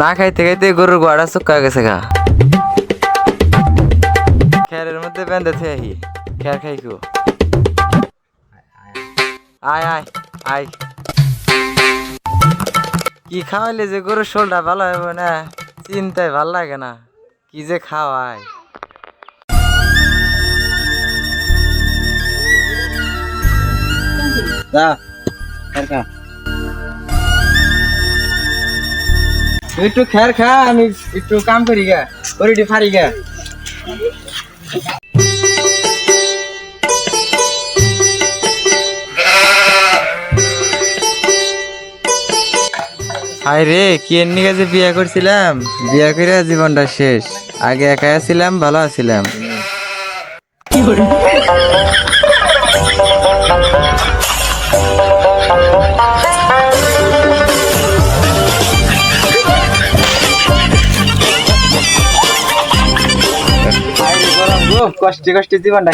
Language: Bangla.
না খাইতে খাইতে গরুর গোয়াটা চুক্কা গেছে গা। খেরের মধ্যে বেঁধে থেহি খের খাইকো। আয় আয় আয়, কি খাওয়াইলে যে গরুর শোলটা ভালো হবে না চিন্তায় ভাল লাগে না, কি যে খাওয়ায়। তুই একটু খের খা, আমি একটু কাম করি গা, করিটি ফারি গা। হায় রে, কি এমনি কাজে বিয়া করছিলাম, বিয়া করে জীবনটা শেষ। আগে একা ছিলাম, ভালো আছিলাম। কষ্টে কষ্টে জীবনটা